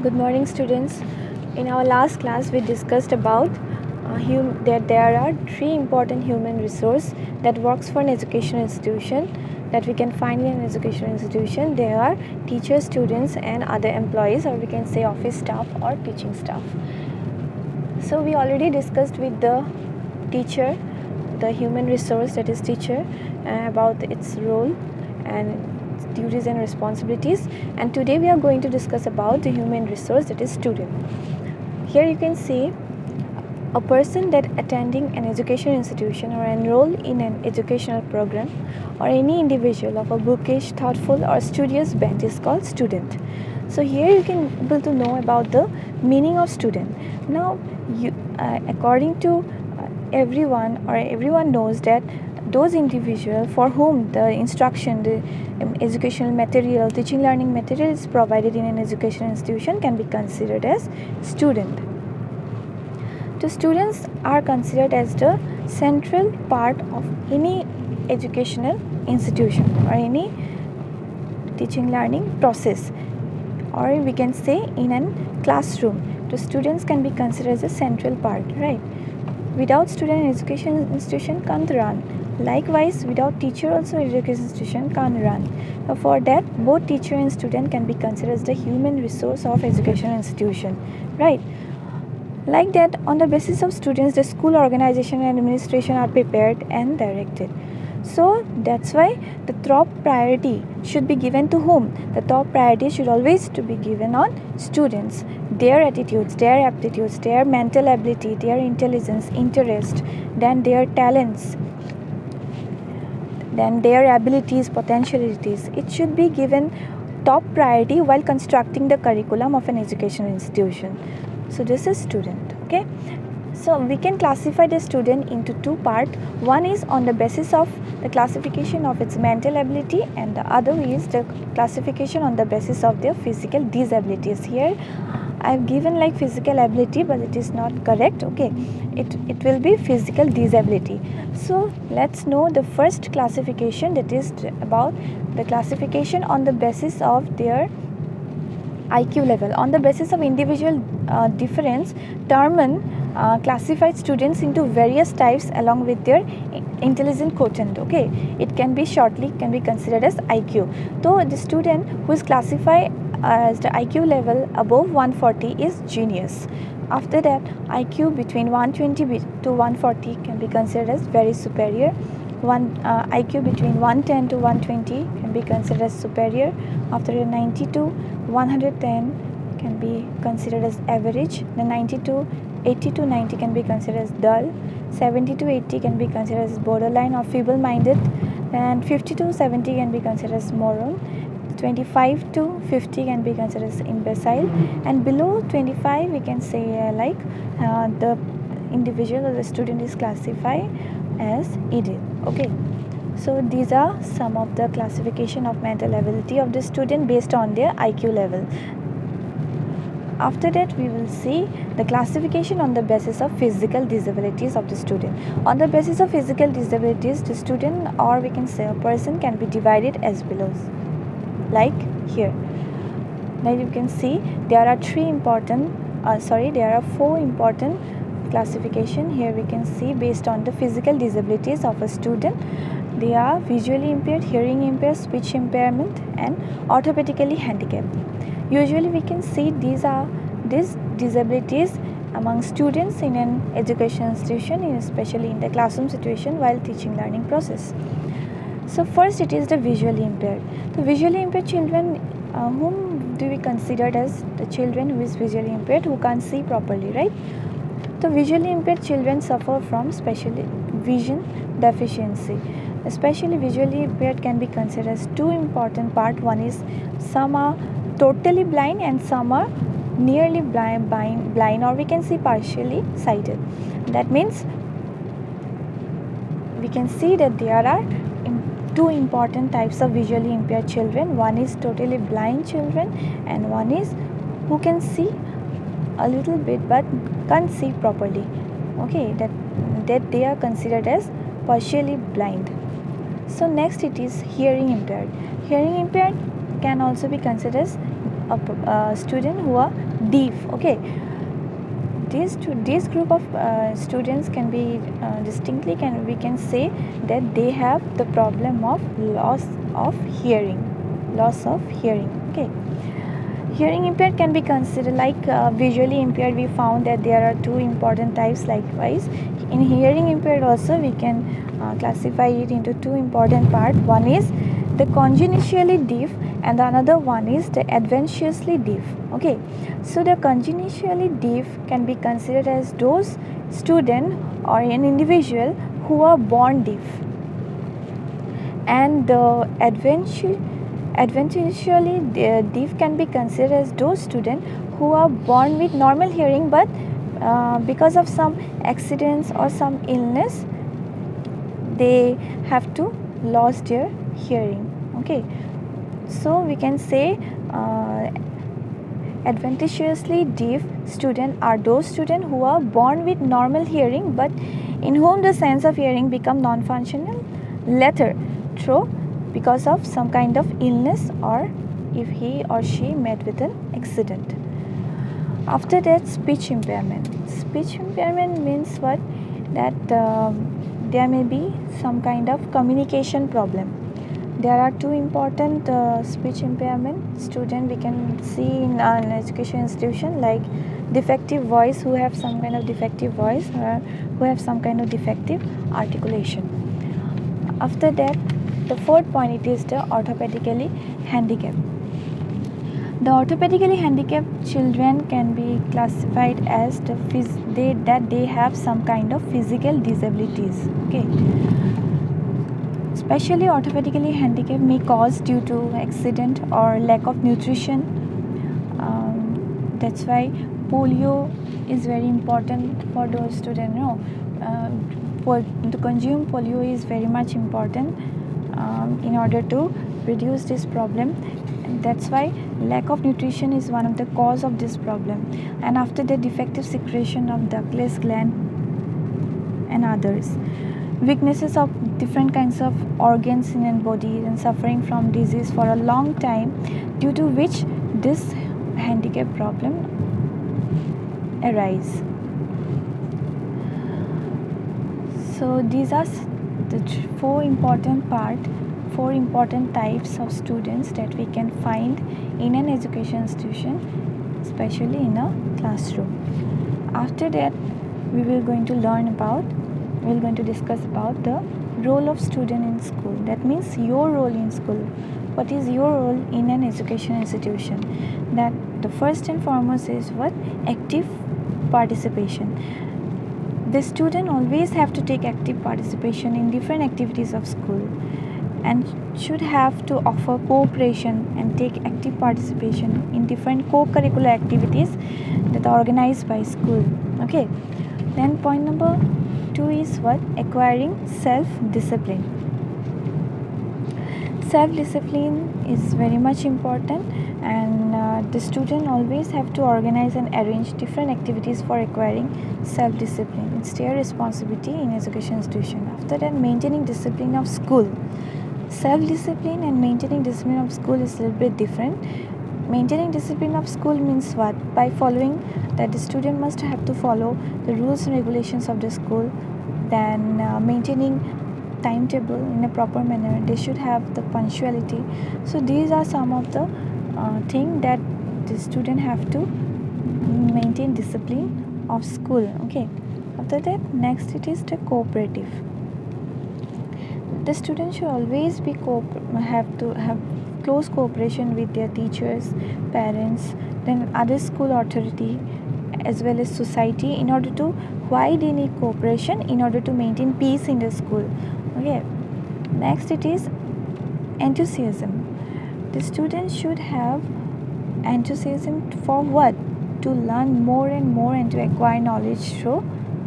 Good morning, students. In our last class, we discussed about that there are three important human resources that works for an educational institution that we can find in an educational institution. There are teachers, students, and other employees, or we can say office staff or teaching staff. So we already discussed with the teacher, the human resource that is teacher, about its role and duties and responsibilities, and today we are going to discuss about the human resource that is student. Here you can see a person that attending an educational institution or enrolled in an educational program, or any individual of a bookish, thoughtful or studious bent is called student. So here you can able to know about the meaning of student. Now according to everyone knows that those individuals for whom the instruction, the educational material, teaching learning material is provided in an educational institution can be considered as student. The students are considered as the central part of any educational institution or any teaching learning process, or we can say in a classroom. The students can be considered as a central part, right? Without student, education institution can't run. Likewise, without teacher also education institution can't run. So for that, both teacher and student can be considered as the human resource of educational institution, right? Like that, on the basis of students, the school organization and administration are prepared and directed. So that's why the top priority should be given to whom? The top priority should always to be given on students, their attitudes, their aptitudes, their mental ability, their intelligence, interest, then their talents, then their abilities, potentialities. It should be given top priority while constructing the curriculum of an educational institution. So this is student, okay? So we can classify the student into two parts. One is on the basis of the classification of its mental ability, and the other is the classification on the basis of their physical disabilities. Here I have given like physical ability, but it is not correct, okay? It will be physical disability. So let's know the first classification, that is about the classification on the basis of their IQ level. On the basis of individual difference, Terman classified students into various types along with their intelligence quotient, okay? It can be shortly can be considered as IQ. So the student who is classified as the IQ level above 140 is genius. After that, IQ between 120 to 140 can be considered as very superior. IQ between 110 to 120 can be considered as superior. After a 90 to 110 can be considered as average. The 80 to 90 can be considered as dull. 70 to 80 can be considered as borderline or feeble-minded, and 50 to 70 can be considered as moron. 25 to 50 can be considered as imbecile, and below 25 we can say the individual or the student is classified as idiot, okay? So these are some of the classification of mental ability of the student based on their IQ level. After that, we will see the classification on the basis of physical disabilities of the student. On the basis of physical disabilities, the student, or we can say a person, can be divided as below, like here. Now you can see there are there are four important classification. Here we can see based on the physical disabilities of a student. They are visually impaired, hearing impaired, speech impairment, and orthopedically handicapped. Usually we can see these disabilities among students in an education institution, especially in the classroom situation while teaching learning process. So first it is the visually impaired. The visually impaired children, whom do we consider as the children who is visually impaired, who can't see properly, right? The visually impaired children suffer from specially vision deficiency. Especially visually impaired can be considered as two important parts. One is some are totally blind and some are nearly blind, or we can see partially sighted. That means we can see that there are two important types of visually impaired children. One is totally blind children, and one is who can see a little bit but can't see properly, okay? That they are considered as partially blind. So next it is hearing impaired. Hearing impaired can also be considered as a student who are deaf. Okay, this group of students can be distinctly we can say that they have the problem of loss of hearing. Okay, hearing impaired can be considered like visually impaired. We found that there are two important types. Likewise, in hearing impaired also we can classify it into two important parts. One is the congenitally deaf and the another one is the adventitiously deaf. Okay, so the congenitally deaf can be considered as those student or an individual who are born deaf, and the adventitiously deaf can be considered as those students who are born with normal hearing, but because of some accidents or some illness they have to lose their hearing. Okay, so we can say adventitiously deaf students are those students who are born with normal hearing but in whom the sense of hearing become non-functional later through because of some kind of illness or if he or she met with an accident. After that, speech impairment. Speech impairment means what? That there may be some kind of communication problem. There are two important speech impairment student we can see in an education institution, like defective voice, who have some kind of defective voice or who have some kind of defective articulation. After that, the fourth point, it is the orthopedically handicapped. The orthopedically handicapped children can be classified as they have some kind of physical disabilities. Okay, especially orthopedically handicapped may cause due to accident or lack of nutrition. That's why polio is very important for those students. To consume polio is very much important in order to reduce this problem. And that's why lack of nutrition is one of the cause of this problem. And after the defective secretion of ductless gland and others, weaknesses of different kinds of organs in the body and suffering from disease for a long time, due to which this handicap problem arise. So these are the four important types of students that we can find in an education institution, especially in a classroom. After that, we will going to discuss about the role of student in school. That means your role in school. What is your role in an education institution? That the first and foremost is what? Active participation. The student always have to take active participation in different activities of school and should have to offer cooperation and take active participation in different co-curricular activities that are organized by school. Okay, then point number 2 is what? Acquiring self-discipline. Self-discipline is very much important, and the student always have to organize and arrange different activities for acquiring self-discipline. It's their responsibility in education institution. After that, maintaining discipline of school. Self-discipline and maintaining discipline of school is a little bit different. Maintaining discipline of school means what? By following that the student must have to follow the rules and regulations of the school, then maintaining timetable in a proper manner. They should have the punctuality. So these are some of the things that the student have to maintain discipline of school. Okay, after that, next it is the cooperative. The student should always be have to have close cooperation with their teachers, parents, then other school authority as well as society. In order to, why they need cooperation? In order to maintain peace in the school. Okay, next it is enthusiasm. The student should have enthusiasm for what? To learn more and more and to acquire knowledge through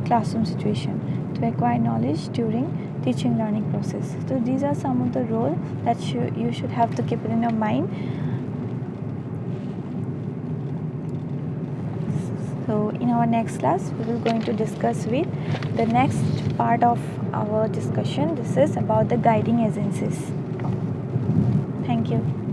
classroom situation, to acquire knowledge during teaching learning process. So these are some of the role that you should have to keep it in your mind. So in our next class, we will going to discuss with the next part of our discussion. This is about the guiding agencies. Thank you.